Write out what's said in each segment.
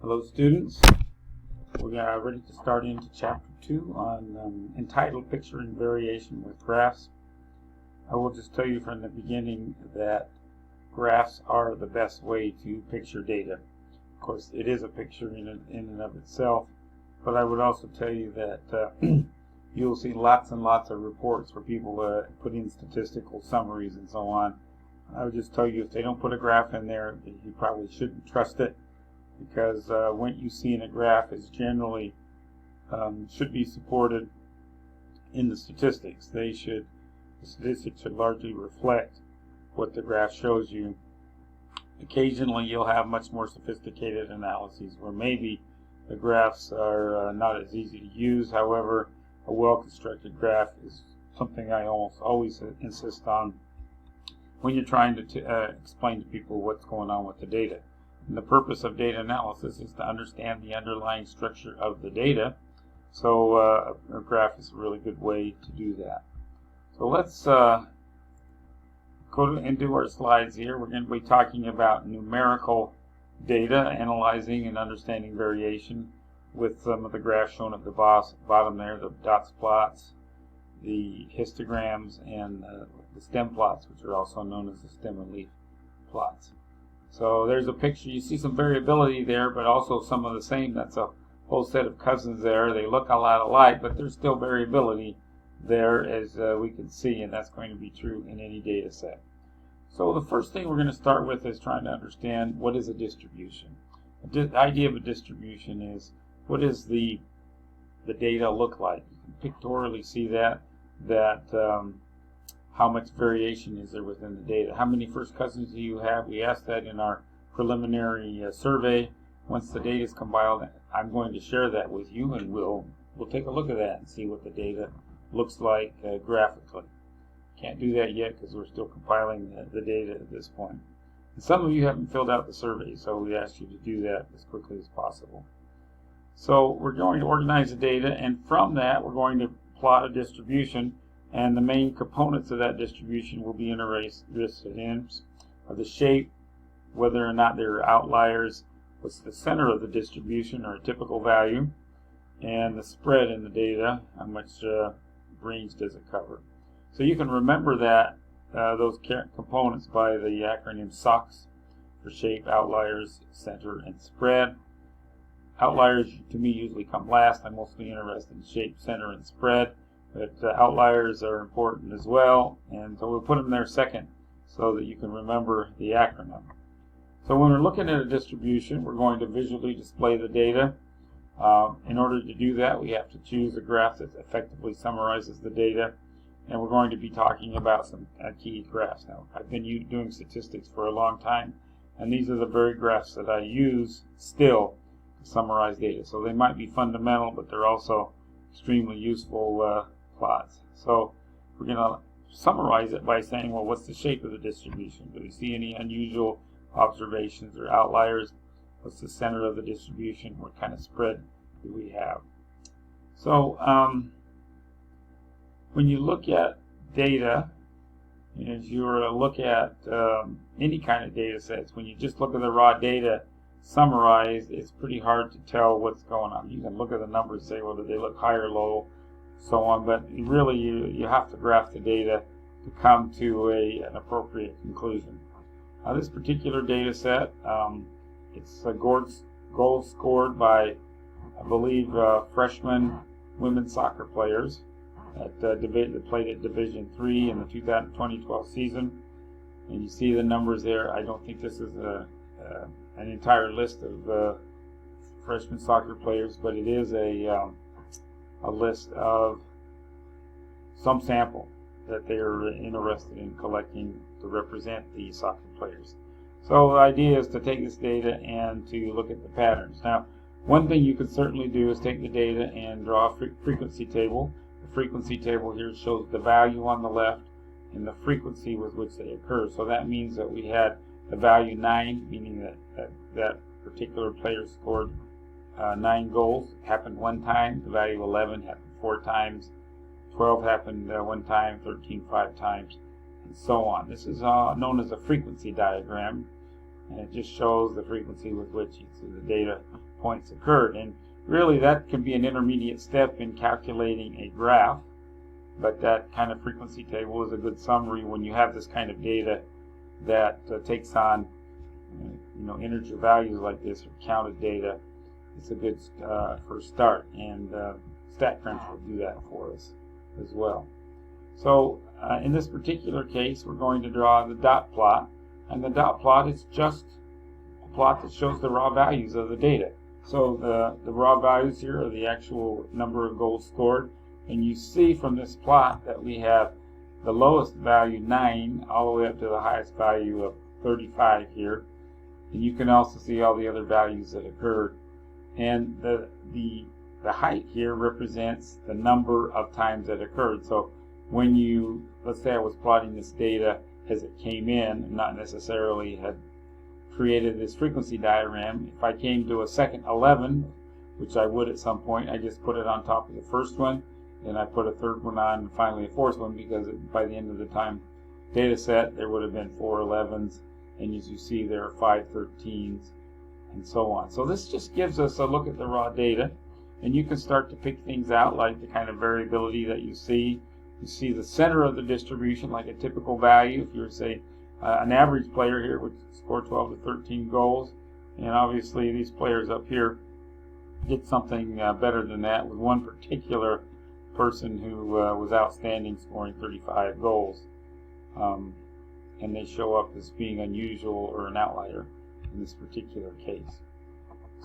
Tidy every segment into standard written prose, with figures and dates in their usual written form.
Hello students, we are ready to start into chapter 2 on entitled Picturing Variation with Graphs. I will just tell you from the beginning that graphs are the best way to picture data. Of course, it is a picture in and of itself, but I would also tell you that you'll see lots and lots of reports where people put in statistical summaries and so on. I would just tell you, if they don't put a graph in there, you probably shouldn't trust it, because what you see in a graph is generally should be supported in the statistics. The statistics should largely reflect what the graph shows you. Occasionally you'll have much more sophisticated analyses where maybe the graphs are not as easy to use. However, a well-constructed graph is something I almost always insist on when you're trying to explain to people what's going on with the data. And the purpose of data analysis is to understand the underlying structure of the data. So a graph is a really good way to do that. So let's go into our slides here. We're going to be talking about numerical data, analyzing and understanding variation with some of the graphs shown at the bottom there, the dots plots, the histograms, and the stem plots, which are also known as the stem and leaf plots. So there's a picture. You see some variability there, but also some of the same. That's a whole set of cousins there. They look a lot alike, but there's still variability there, as we can see, and that's going to be true in any data set. So the first thing we're going to start with is trying to understand what is a distribution. The idea of a distribution is, what does the data look like? You can pictorially see that how much variation is there within the data. How many first cousins do you have? We asked that in our preliminary survey. Once the data is compiled, I'm going to share that with you, and we'll take a look at that and see what the data looks like graphically. Can't do that yet because we're still compiling the data at this point. And some of you haven't filled out the survey, so we ask you to do that as quickly as possible. So we're going to organize the data, and from that we're going to plot a distribution. And the main components of that distribution will be interested in the shape, whether or not there are outliers, what's the center of the distribution or a typical value, and the spread in the data, how much range does it cover. So you can remember that those components by the acronym SOX for shape, outliers, center, and spread. Outliers to me usually come last. I'm mostly interested in shape, center, and spread. But outliers are important as well, and so we'll put them there second so that you can remember the acronym. So when we're looking at a distribution, we're going to visually display the data. In order to do that, we have to choose a graph that effectively summarizes the data, and we're going to be talking about some key graphs. Now, I've been doing statistics for a long time, and these are the very graphs that I use still to summarize data. So they might be fundamental, but they're also extremely useful plots. So we're going to summarize it by saying, well, what's the shape of the distribution? Do we see any unusual observations or outliers? What's the center of the distribution? What kind of spread do we have? So when you look at data, as you were to look at any kind of data sets, when you just look at the raw data summarized, it's pretty hard to tell what's going on. You can look at the numbers and say, well, do they look high or low, so on, but really you have to graph the data to come to an appropriate conclusion. Now, this particular data set, it's a gold scored by, I believe, freshman women's soccer players that played at Division III in the 2012 season. And you see the numbers there. I don't think this is an entire list of freshman soccer players, but it is a list of some sample that they are interested in collecting to represent the soccer players. So the idea is to take this data and to look at the patterns. Now, one thing you could certainly do is take the data and draw a frequency table. The frequency table here shows the value on the left and the frequency with which they occur. So that means that we had the value 9, meaning that particular player scored 9 goals, happened one time. The value 11 happened 4 times. 12 happened 1 time, 13 5 times, and so on. This is known as a frequency diagram, and it just shows the frequency with which the data points occurred. And really that can be an intermediate step in calculating a graph, but that kind of frequency table is a good summary when you have this kind of data that takes on integer values like this, or counted data. It's a good first start, and StatCrunch will do that for us as well. So in this particular case, we're going to draw the dot plot, and the dot plot is just a plot that shows the raw values of the data. So the raw values here are the actual number of goals scored, and you see from this plot that we have the lowest value 9 all the way up to the highest value of 35 here, and you can also see all the other values that occurred. And the height here represents the number of times that occurred. So when let's say I was plotting this data as it came in, and not necessarily had created this frequency diagram, if I came to a second 11, which I would at some point, I just put it on top of the first one, then I put a third one on, and finally a fourth one, because by the end of the time data set there would have been 4 11s, and as you see there are 5 13s, and so on. So this just gives us a look at the raw data, and you can start to pick things out, like the kind of variability that you see. You see the center of the distribution, like a typical value. If you were, say, an average player here would score 12 to 13 goals, and obviously these players up here did something better than that, with one particular person who was outstanding, scoring 35 goals. And they show up as being unusual or an outlier in this particular case.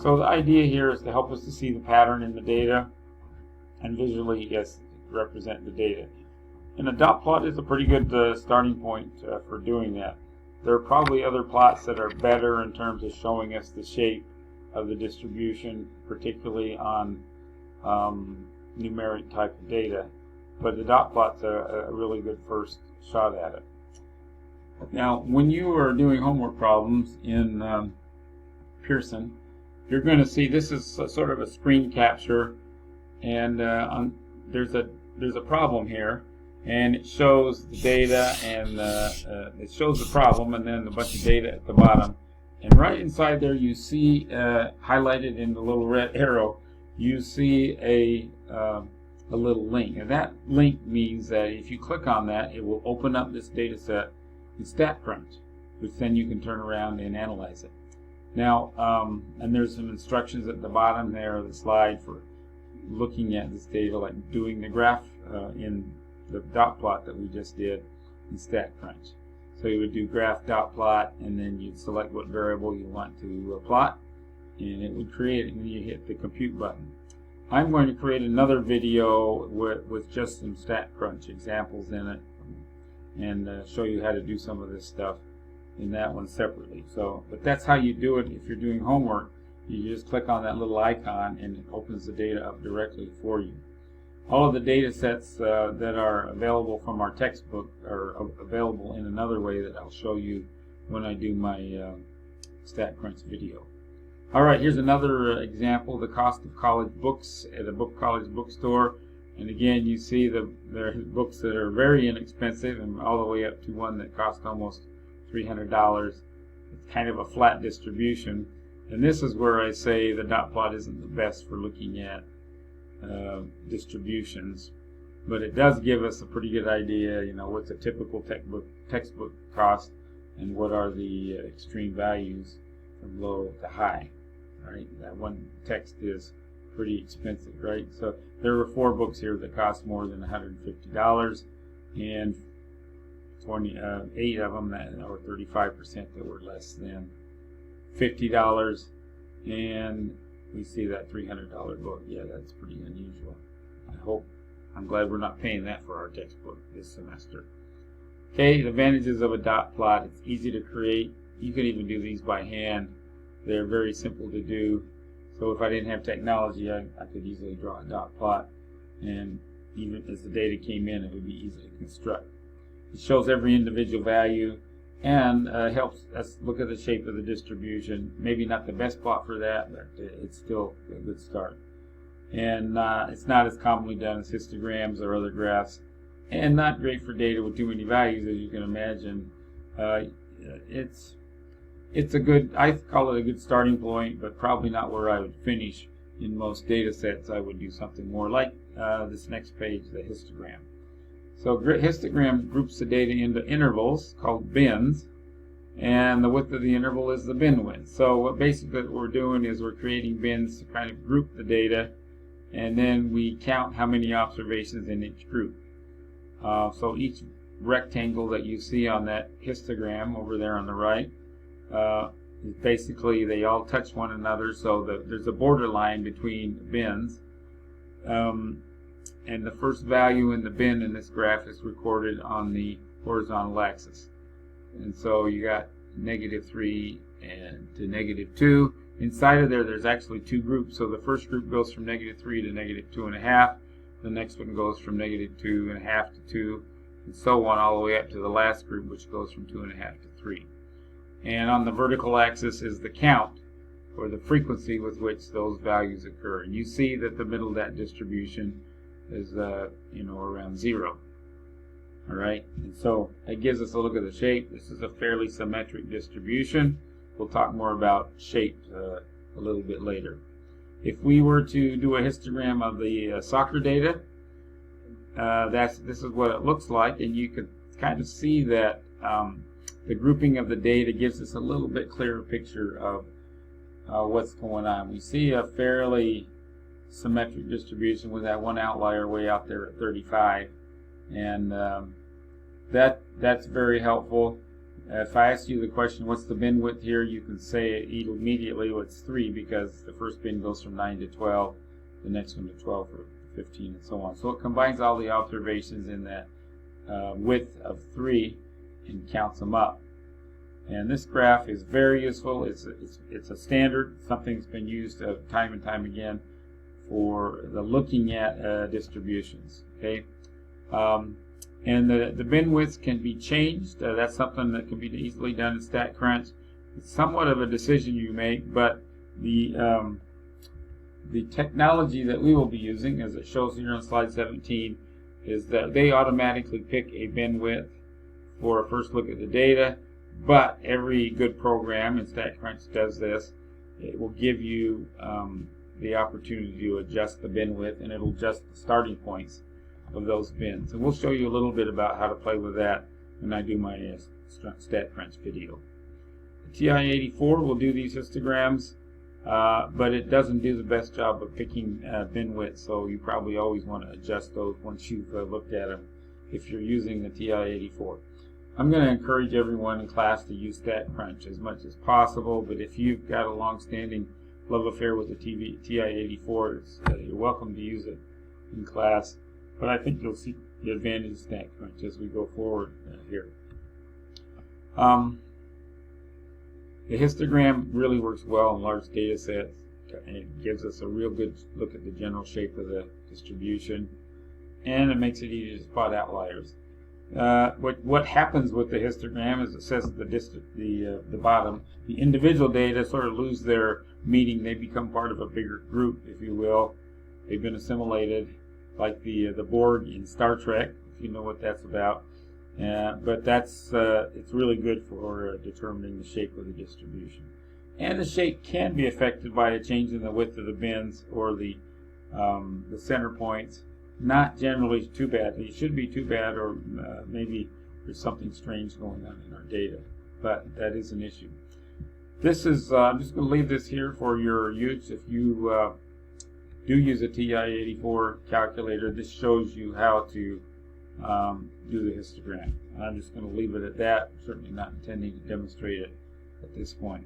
So the idea here is to help us to see the pattern in the data and visually, yes, represent the data. And a dot plot is a pretty good starting point for doing that. There are probably other plots that are better in terms of showing us the shape of the distribution, particularly on numeric type of data, but the dot plot's a really good first shot at it. Now, when you are doing homework problems in Pearson, you're going to see this is sort of a screen capture, and there's a problem here, and it shows the data, and it shows the problem, and then a bunch of data at the bottom. And right inside there, you see highlighted in the little red arrow, you see a little link, and that link means that if you click on that, it will open up this data set in StatCrunch, which then you can turn around and analyze it. Now, and there's some instructions at the bottom there of the slide for looking at this data, like doing the graph in the dot plot that we just did in StatCrunch. So you would do graph dot plot, and then you'd select what variable you want to plot, and it would create it, and then you hit the compute button. I'm going to create another video with just some StatCrunch examples in it, and show you how to do some of this stuff in that one separately. So, but that's how you do it if you're doing homework. You just click on that little icon, and it opens the data up directly for you. All of the data sets that are available from our textbook are available in another way that I'll show you when I do my StatCrunch video. Alright, here's another example, the cost of college books at a college bookstore. And again, you see there are books that are very inexpensive, and all the way up to one that cost almost $300. It's kind of a flat distribution. And this is where I say the dot plot isn't the best for looking at distributions, but it does give us a pretty good idea, what's a typical textbook cost, and what are the extreme values from low to high. Right, that one text is pretty expensive, right? So there were 4 books here that cost more than $150, and 28 of them or 35% that were less than $50, and we see that $300 book. Yeah, that's pretty unusual. I'm glad we're not paying that for our textbook this semester. Okay, the advantages of a dot plot: it's easy to create. You can even do these by hand. They're very simple to do. So if I didn't have technology, I could easily draw a dot plot, and even as the data came in, it would be easy to construct. It shows every individual value, and helps us look at the shape of the distribution. Maybe not the best plot for that, but it's still a good start. And it's not as commonly done as histograms or other graphs, and not great for data with too many values, as you can imagine. it's a good, I call it a good starting point, but probably not where I would finish. In most data sets, I would do something more like this next page, the histogram. So histogram groups the data into intervals called bins, and the width of the interval is the bin width. So what basically what we're doing is we're creating bins to kind of group the data, and then we count how many observations in each group. So each rectangle that you see on that histogram over there on the right, basically they all touch one another, so there's a borderline between bins, and the first value in the bin in this graph is recorded on the horizontal axis. And so you got -3 and to -2. Inside of there's actually two groups. So the first group goes from -3 to -2.5. The next one goes from -2.5 to 2, and so on all the way up to the last group, which goes from 2.5 to 3. And on the vertical axis is the count, or the frequency with which those values occur. And you see that the middle of that distribution is around 0. All right, and so it gives us a look at the shape. This is a fairly symmetric distribution. We'll talk more about shape a little bit later. If we were to do a histogram of the soccer data, this is what it looks like, and you could kind of see that the grouping of the data gives us a little bit clearer picture of what's going on. We see a fairly symmetric distribution with that one outlier way out there at 35, and that's very helpful. If I ask you the question, what's the bin width here, you can say immediately, well, it's 3, because the first bin goes from 9 to 12, the next one to 12 or 15, and so on. So it combines all the observations in that width of 3 and counts them up. And this graph is very useful. It's a standard, something that's been used time and time again for the looking at distributions. Okay. And the bin widths can be changed. That's something that can be easily done in StatCrunch. It's somewhat of a decision you make, but the technology that we will be using, as it shows here on slide 17, is that they automatically pick a bin width for a first look at the data. But every good program, and StatCrunch does this, it will give you the opportunity to adjust the bin width, and it'll adjust the starting points of those bins. And we'll show you a little bit about how to play with that when I do my StatCrunch video. The TI-84 will do these histograms, but it doesn't do the best job of picking bin width, so you probably always want to adjust those once you've looked at them if you're using the TI-84. I'm going to encourage everyone in class to use StatCrunch as much as possible, but if you've got a long-standing love affair with the TI-84, you're welcome to use it in class. But I think you'll see the advantage of StatCrunch as we go forward here. The histogram really works well in large data sets, and it gives us a real good look at the general shape of the distribution, and it makes it easy to spot outliers. What happens with the histogram is it says at the bottom, the individual data sort of lose their meaning. They become part of a bigger group, if you will. They've been assimilated, like the Borg in Star Trek, if you know what that's about. But it's really good for determining the shape of the distribution. And the shape can be affected by a change in the width of the bins or the center points. Not generally too badly. It should be too bad, or maybe there's something strange going on in our data, but that is an issue. This is I'm just going to leave this here for your use. If you do use a TI-84 calculator, this shows you how to do the histogram. I'm just going to leave it at that. I'm certainly not intending to demonstrate it at this point.